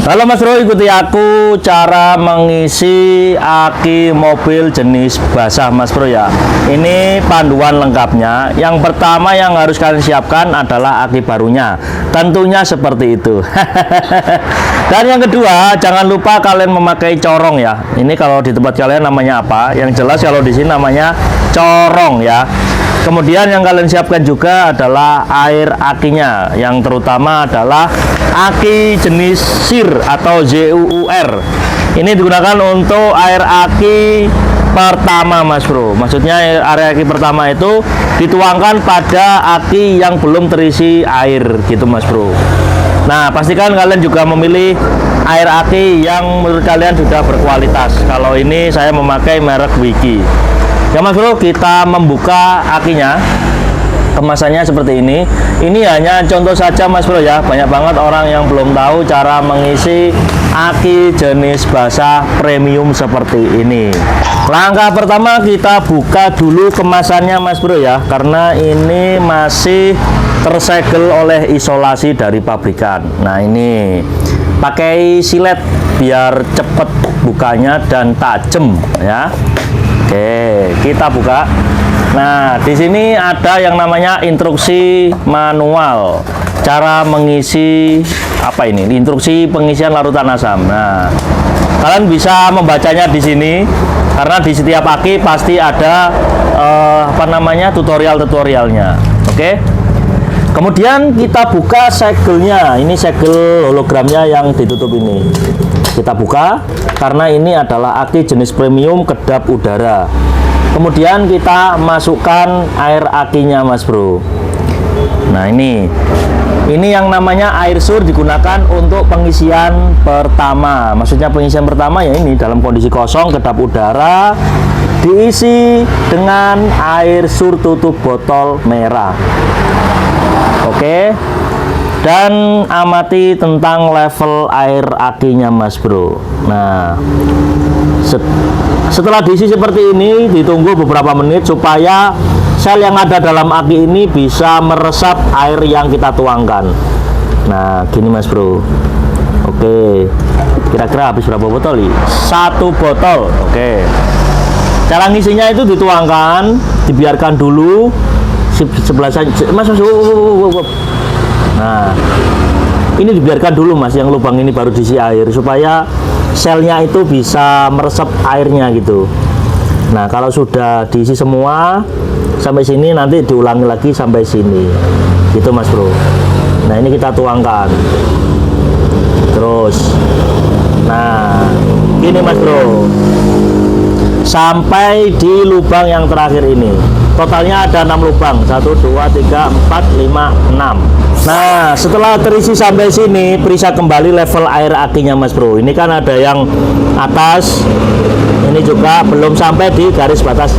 Halo Mas Bro, ikuti aku cara mengisi aki mobil jenis basah Mas Bro ya. Ini panduan lengkapnya. Yang pertama yang harus kalian siapkan adalah aki barunya. Tentunya seperti itu. Dan yang kedua, jangan lupa kalian memakai corong ya. Ini kalau di tempat kalian namanya apa? Yang jelas kalau di sini namanya corong ya. Kemudian yang kalian siapkan juga adalah air akinya, yang terutama adalah aki jenis SIR atau ZUUR. Ini digunakan untuk air aki pertama Mas Bro. Maksudnya air aki pertama itu dituangkan pada aki yang belum terisi air gitu Mas Bro. Nah, pastikan kalian juga memilih air aki yang menurut kalian sudah berkualitas. Kalau ini saya memakai merek Wiki. Ya Mas Bro, kita membuka akinya. Kemasannya seperti ini. Ini hanya contoh saja Mas Bro ya. Banyak banget orang yang belum tahu cara mengisi aki jenis basah premium seperti ini. Langkah pertama kita buka dulu kemasannya Mas Bro ya, karena ini masih tersegel oleh isolasi dari pabrikan. Nah, ini pakai silet biar cepet bukanya dan tajam ya. Oke, kita buka. Nah, di sini ada yang namanya instruksi manual. Cara mengisi apa ini? Instruksi pengisian larutan asam. Nah, kalian bisa membacanya di sini karena di setiap aki pasti ada tutorialnya. Oke. Kemudian kita buka segelnya. Ini segel hologramnya yang ditutup ini. Kita buka karena ini adalah aki jenis premium kedap udara. Kemudian kita masukkan air akinya Mas Bro. Nah, ini yang namanya air sur digunakan untuk pengisian pertama. Maksudnya pengisian pertama ya ini dalam kondisi kosong kedap udara diisi dengan air sur tutup botol merah. Oke. Dan amati tentang level air akinya Mas Bro. Nah, setelah diisi seperti ini ditunggu beberapa menit supaya sel yang ada dalam aki ini bisa meresap air yang kita tuangkan. Nah, gini Mas Bro. Oke, kira-kira habis berapa botol nih? 1 botol. Oke, cara ngisinya itu dituangkan, dibiarkan dulu sebelah saja Mas. Nah, ini dibiarkan dulu Mas, yang lubang ini baru diisi air supaya selnya itu bisa meresap airnya gitu. Nah, kalau sudah diisi semua sampai sini nanti diulangi lagi sampai sini gitu Mas Bro. Nah, ini kita tuangkan terus. Nah, ini Mas Bro sampai di lubang yang terakhir ini. Totalnya ada 6 lubang, 1, 2, 3, 4, 5, 6. Nah, setelah terisi sampai sini, periksa kembali level air akinya Mas Bro. Ini kan ada yang atas, ini juga belum sampai di garis batas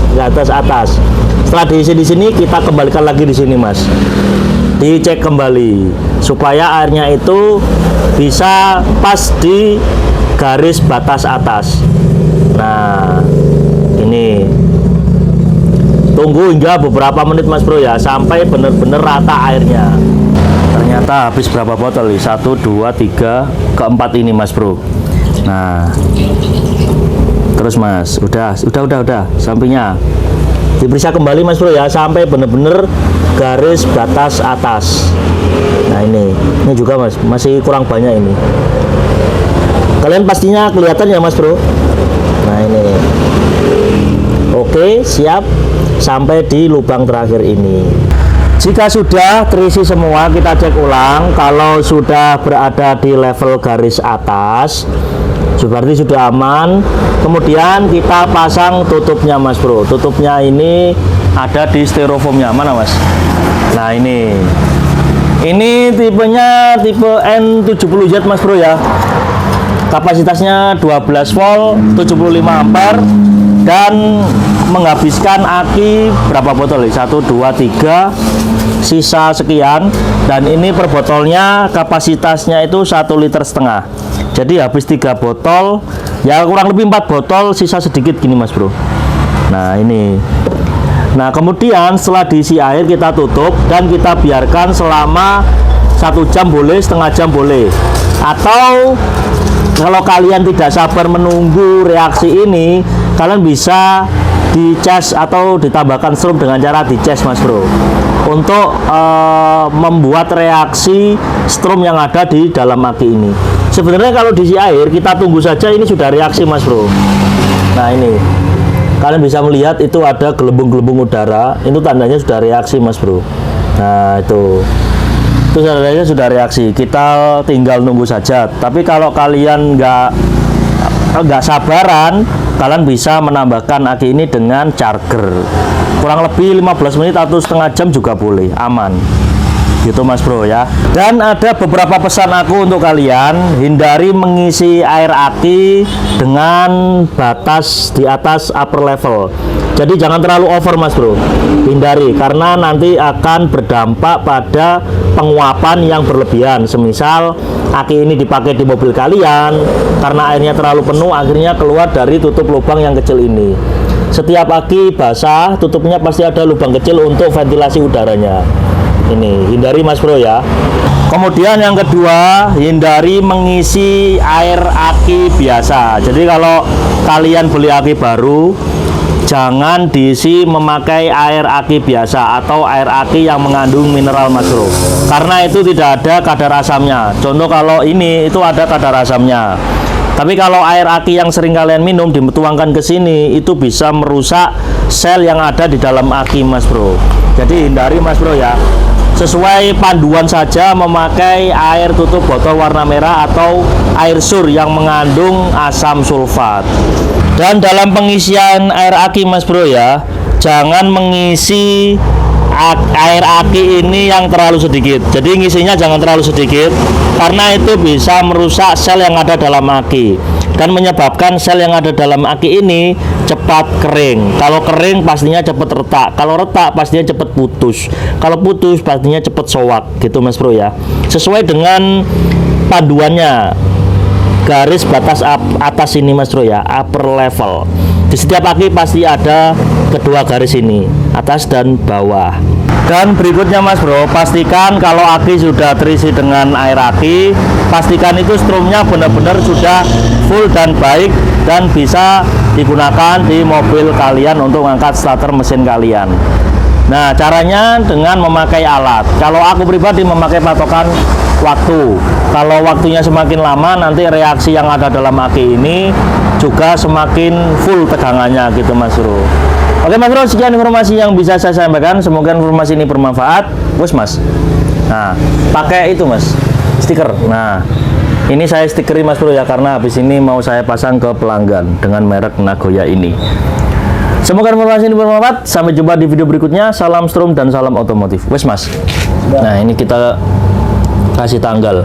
atas. Setelah diisi di sini, kita kembalikan lagi di sini Mas. Dicek kembali supaya airnya itu bisa pas di garis batas atas. Nah, ini tunggu hingga beberapa menit Mas Bro ya, sampai benar-benar rata airnya. Ternyata habis berapa botol nih? 1, 2, 3, keempat ini Mas Bro. Nah, terus Mas, udah sampingnya diperiksa kembali Mas Bro ya, sampai benar-benar garis batas atas. Nah, ini juga Mas, masih kurang banyak ini. Kalian pastinya kelihatan ya Mas Bro. Nah, ini oke, siap sampai di lubang terakhir ini. Jika sudah terisi semua, kita cek ulang. Kalau sudah berada di level garis atas, berarti sudah aman. Kemudian kita pasang tutupnya Mas Bro. Tutupnya ini ada di styrofoamnya. Mana Mas? Nah, ini tipenya tipe N70Z Mas Bro ya. Kapasitasnya 12 volt, 75 ampere, dan menghabiskan aki berapa botol? 1, 2, 3, sisa sekian. Dan ini per botolnya kapasitasnya itu 1,5 liter. Jadi habis 3 botol, ya kurang lebih 4 botol, sisa sedikit gini Mas Bro. Nah, ini. Nah, kemudian setelah diisi air kita tutup dan kita biarkan selama 1 jam boleh, setengah jam boleh. Atau kalau kalian tidak sabar menunggu reaksi ini, kalian bisa dicas atau ditambahkan strom dengan cara dicas, Mas Bro, untuk membuat reaksi strom yang ada di dalam aki ini. Sebenarnya kalau diisi air, kita tunggu saja, ini sudah reaksi, Mas Bro. Nah, ini kalian bisa melihat itu ada gelembung-gelembung udara, itu tandanya sudah reaksi, Mas Bro. Nah, itu tandanya sudah reaksi. Kita tinggal nunggu saja. Tapi kalau kalian nggak sabaran, kalian bisa menambahkan aki ini dengan charger. Kurang lebih 15 menit atau setengah jam juga boleh, aman. Gitu, Mas Bro ya. Dan ada beberapa pesan aku untuk kalian. Hindari mengisi air aki dengan batas di atas upper level. Jadi jangan terlalu over, Mas Bro. Hindari, karena nanti akan berdampak pada penguapan yang berlebihan. Semisal aki ini dipakai di mobil kalian, karena airnya terlalu penuh, akhirnya keluar dari tutup lubang yang kecil ini. Setiap aki basah, tutupnya pasti ada lubang kecil untuk ventilasi udaranya. Ini hindari, Mas Bro ya. Kemudian yang kedua, hindari mengisi air aki biasa. Jadi kalau kalian beli aki baru, jangan diisi memakai air aki biasa atau air aki yang mengandung mineral, Mas Bro, karena itu tidak ada kadar asamnya. Contoh kalau ini itu ada kadar asamnya. Tapi kalau air aki yang sering kalian minum dituangkan ke sini, itu bisa merusak sel yang ada di dalam aki, Mas Bro. Jadi hindari, Mas Bro ya. Sesuai panduan saja memakai air tutup botol warna merah atau air sur yang mengandung asam sulfat. Dan dalam pengisian air aki, Mas Bro ya, jangan mengisi air aki ini yang terlalu sedikit. Jadi ngisinya jangan terlalu sedikit, karena itu bisa merusak sel yang ada dalam aki dan menyebabkan sel yang ada dalam aki ini cepat kering. Kalau kering pastinya cepat retak. Kalau retak pastinya cepat putus. Kalau putus pastinya cepat soak. Gitu, Mas Bro ya. Sesuai dengan panduannya, garis batas atas ini, Mas Bro ya, upper level. Di setiap aki pasti ada kedua garis ini, atas dan bawah. Dan berikutnya, Mas Bro, pastikan kalau aki sudah terisi dengan air aki, pastikan itu strumnya benar-benar sudah full dan baik dan bisa digunakan di mobil kalian untuk mengangkat starter mesin kalian. Nah, caranya dengan memakai alat. Kalau aku pribadi memakai patokan waktu. Kalau waktunya semakin lama, nanti reaksi yang ada dalam aki ini juga semakin full tegangannya, gitu, Mas Bro. Oke, Mas Bro, sekian informasi yang bisa saya sampaikan. Semoga informasi ini bermanfaat. Wes, Mas. Nah, pakai itu, Mas, stiker. Nah, ini saya stikerin, Mas Bro ya, karena habis ini mau saya pasang ke pelanggan dengan merek Nagoya ini. Semoga informasi ini bermanfaat. Sampai jumpa di video berikutnya. Salam strom dan salam otomotif. Wes, Mas. Nah, ini kita kasih tanggal.